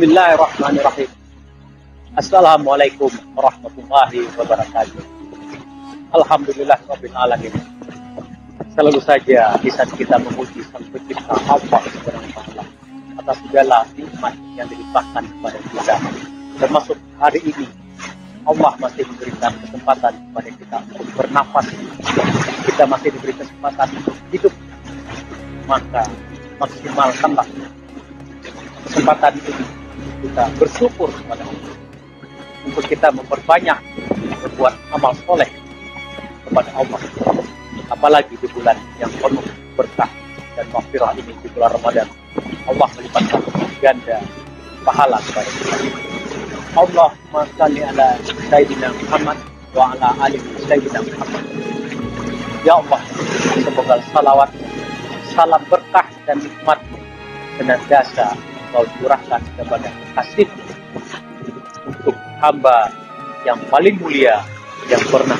Bismillahirrahmanirrahim. Assalamualaikum warahmatullahi wabarakatuh. Alhamdulillahirabbil alamin. Selalu saja bisa kita memuji Sang Pencipta Allah Subhanahu wa taala atas segala nikmat yang dilimpahkan kepada kita. Termasuk hari ini Allah masih memberikan kesempatan kepada kita untuk bernafas. Kita masih diberi kesempatan untuk hidup. Maka maksimalkanlah kesempatan ini, kita bersyukur kepada Allah untuk kita memperbanyak berbuat amal soleh kepada Allah, apalagi di bulan yang penuh berkah dan maghfirah ini, di bulan Ramadan. Allah melipatkan ganda pahala kepada kita. Allahumma shalli ala Sayyidina Muhammad wa ala ali Sayyidina Muhammad. Ya Allah, semoga salawat, salam berkah dan nikmat senantiasa Kau curahkan kepada kasih untuk hamba yang paling mulia yang pernah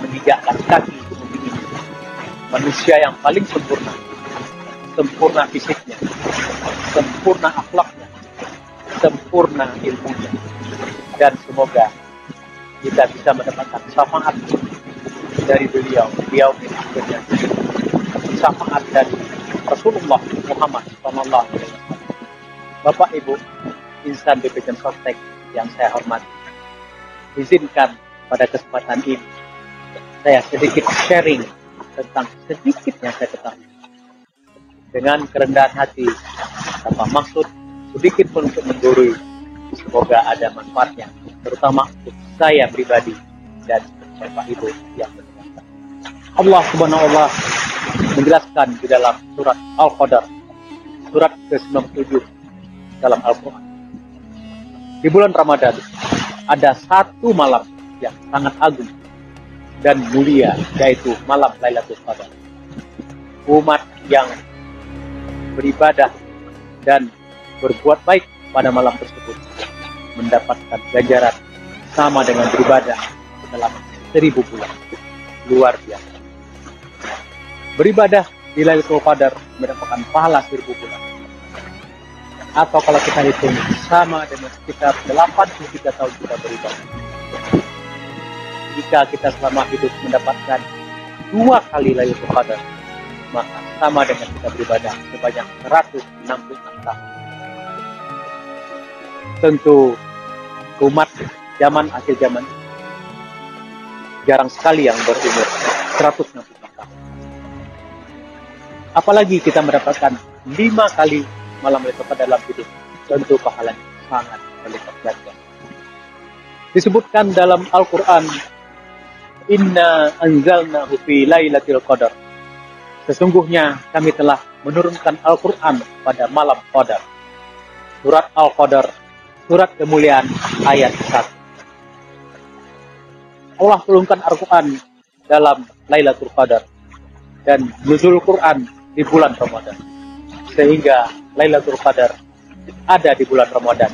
menginjakkan kaki di bumi ini, manusia yang paling sempurna, sempurna fisiknya, sempurna akhlaknya, sempurna ilmunya, dan semoga kita bisa mendapatkan syafaat dari beliau akhirnya syafaat dari Rasulullah Muhammad SAW. Bapak Ibu insan BPJS Sostek yang saya hormati, izinkan pada kesempatan ini saya sedikit sharing tentang sedikit yang saya ketahui dengan kerendahan hati, tanpa maksud sedikit pun untuk menggurui. Semoga ada manfaatnya, terutama untuk saya pribadi dan Bapak Ibu yang mendengarkan. Allah Subhanahu wa taala menjelaskan di dalam surat Al-Qadar, surat ke-97 dalam Al-Quran. Di bulan Ramadan ada satu malam yang sangat agung dan mulia, yaitu malam Lailatul Qadar. Umat yang beribadah dan berbuat baik pada malam tersebut mendapatkan ganjaran sama dengan beribadah selama 1000 bulan. Luar biasa. Beribadah di Lailatul Qadar mendapatkan pahala 1000 bulan. Atau kalau kita hitung sama dengan sekitar 83 tahun kita beribadah. Jika kita selama hidup mendapatkan 2 kali Lailatul Qadar, maka sama dengan kita beribadah sebanyak 166 tahun. Tentu umat akhir zaman jarang sekali yang berumur 166 tahun. Apalagi kita mendapatkan 5 kali malam Lailatul Qadar dalam hidup, tentu pahalanya sangat berlipat ganda. Disebutkan dalam Al-Quran, Inna anzalnahu fi Lailatul Qadar. Sesungguhnya kami telah menurunkan Al-Quran pada malam Qadar. Surat Al-Qadar, surat kemuliaan ayat 1. Allah turunkan Al-Quran dalam Lailatul Qadar dan nuzul Quran di bulan Ramadan, sehingga Lailatul Qadar ada di bulan Ramadan.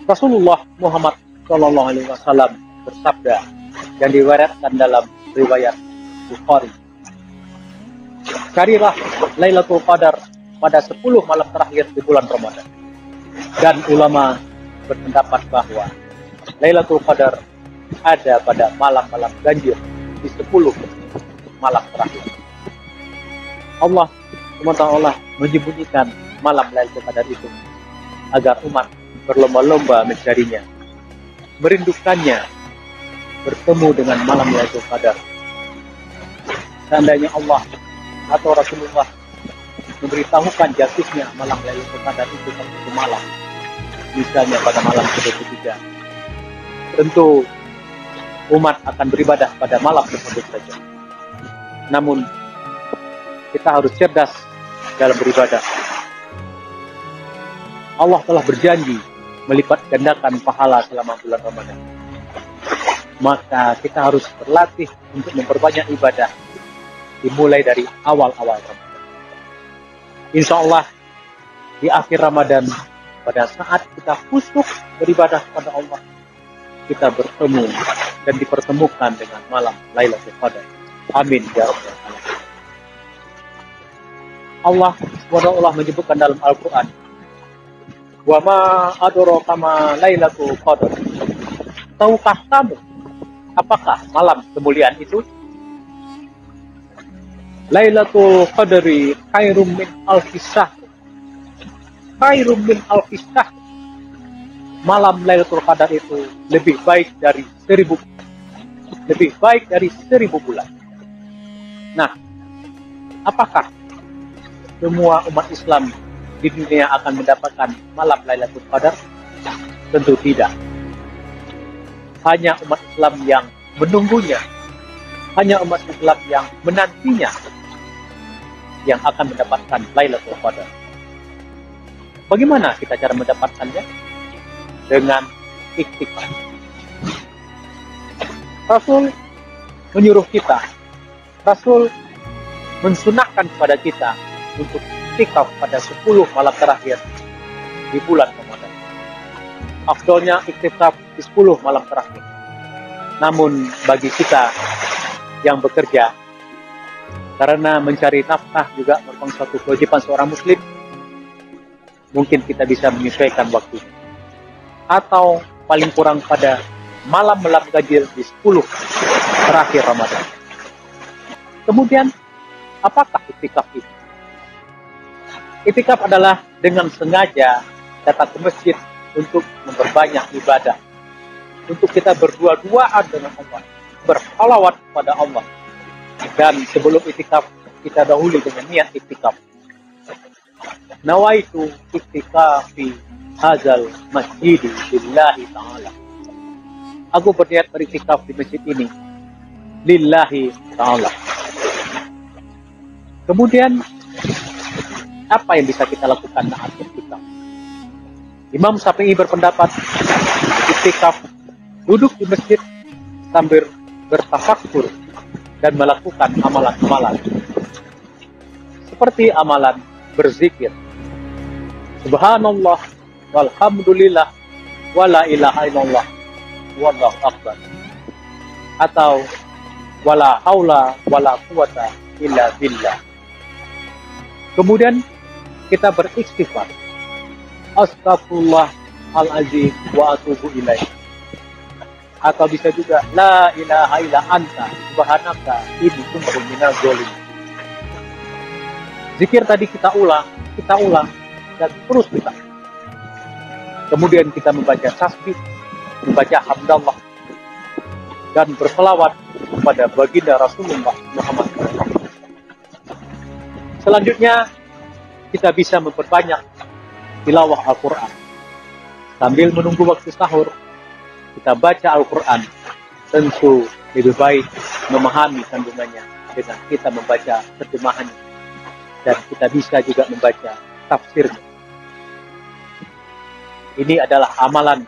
Rasulullah Muhammad SAW bersabda yang diriwayatkan dalam riwayat Bukhari, carilah Lailatul Qadar pada 10 malam terakhir di bulan Ramadan. Dan ulama berpendapat bahwa Lailatul Qadar ada pada malam-malam ganjil di 10 malam terakhir. Allah menyembunyikan malam Lailatul Qadar itu agar umat berlomba-lomba mencarinya, merindukannya, bertemu dengan malam Lailatul Qadar. Seandainya Allah atau Rasulullah memberitahukan jatuhnya malam Lailatul Qadar itu satu malam, misalnya pada malam ke-23, tentu umat akan beribadah pada malam tersebut saja. Namun kita harus cerdas dalam beribadah. Allah telah berjanji melipat gandakan pahala selama bulan Ramadan. Maka kita harus berlatih untuk memperbanyak ibadah dimulai dari awal-awal Ramadan. Insya Allah di akhir Ramadan, pada saat kita khusyuk beribadah kepada Allah, kita bertemu dan dipertemukan dengan malam Lailatul Qadar. Amin ya rabbal alamin. Allah SWT menyebutkan dalam Al-Quran, Wa ma adraka ma Lailatul Qadar. Tahukah kamu apakah malam kemuliaan itu? Lailatul Qadri khairum min alfi syahr. Khairum min alfi syahr. Malam Lailatul Qadar itu lebih baik dari 1000 bulan. Nah, apakah semua umat Islam di dunia akan mendapatkan malam Lailatul Qadar? Tentu tidak. Hanya umat Islam yang menunggunya, hanya umat Islam yang menantinya yang akan mendapatkan Lailatul Qadar. Bagaimana kita cara mendapatkannya? Dengan iktikaf. Rasul menyuruh kita, Rasul mensunahkan kepada kita untuk iktikaf pada 10 malam terakhir di bulan Ramadan. Afdolnya iktikaf di 10 malam terakhir. Namun bagi kita yang bekerja, karena mencari nafkah juga merupakan suatu kewajiban seorang muslim, mungkin kita bisa menyesuaikan waktu. Atau paling kurang pada malam-malam ganjil di 10 terakhir Ramadan. Kemudian, apakah iktikaf itu? Iktikaf adalah dengan sengaja datang ke masjid untuk memperbanyak ibadah. Untuk kita berdua-duaan dengan Allah, berhalawat kepada Allah. Dan sebelum iktikaf, kita dahului dengan niat iktikaf. Nawaitu iktikafi hazal masjidi lillahi ta'ala. Aku berniat beriktikaf di masjid ini lillahi ta'ala. Kemudian apa yang bisa kita lakukan saat iktikaf? Imam Syafi'i berpendapat iktikaf duduk di masjid sambil bertafakkur dan melakukan amalan-amalan seperti amalan berzikir, subhanallah walhamdulillah wala ilaha illallah wallahu akbar, atau wala haula wala quwata illa billah. Kemudian kita beristighfar, astagfirullahalazim wa atubu ilaih. Atau bisa juga la ilaha illa anta subhanaka inni kuntu minaz zalimin. Zikir tadi kita ulang dan terus kita. Kemudian kita membaca tasbih, membaca hamdallah, dan berselawat kepada baginda Rasulullah Muhammad SAW. Selanjutnya, kita bisa memperbanyak tilawah Al-Quran. Sambil menunggu waktu sahur, kita baca Al-Quran. Tentu lebih baik memahami kandungannya dengan kita membaca terjemahannya. Dan kita bisa juga membaca tafsirnya. Ini adalah amalan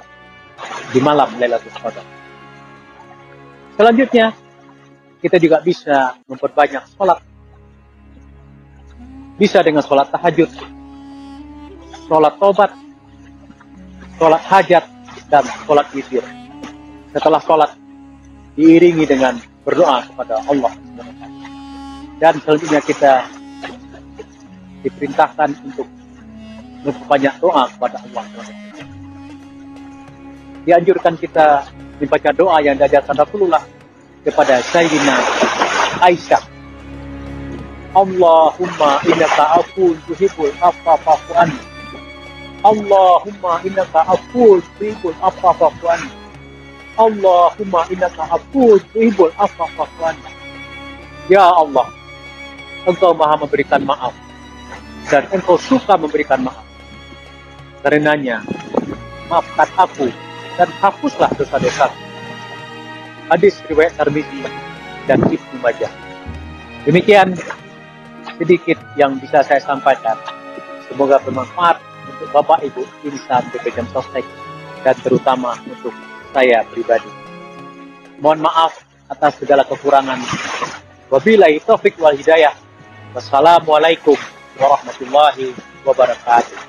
di malam Lailatul Qadar. Selanjutnya, kita juga bisa memperbanyak sholat. Bisa dengan sholat tahajud, sholat tobat, sholat hajat, dan sholat witir. Setelah sholat, diiringi dengan berdoa kepada Allah. Dan selanjutnya kita diperintahkan untuk memperbanyak doa kepada Allah. Dianjurkan kita membaca doa yang diajarkan Rasulullah kepada Sayyidina Aisyah. Allahumma innaka afuwwun tuhibbul afwa fa'fu anni. Allahumma innaka afuwwun tuhibbul afwa fa'fu anni. Allahumma innaka afuwwun tuhibbul afwa fa'fu anni. Ya Allah, Engkau Maha memberikan maaf dan Engkau suka memberikan maaf. Karenanya, maafkan aku dan hapuslah dosa-dosa. Hadis riwayat Tirmidzi dan Ibnu Majah. Demikian sedikit yang bisa saya sampaikan. Semoga bermanfaat untuk Bapak Ibu insan BPJM Sostek dan terutama untuk saya pribadi. Mohon maaf atas segala kekurangan. Wabillahi taufik wal hidayah. Wassalamualaikum warahmatullahi wabarakatuh.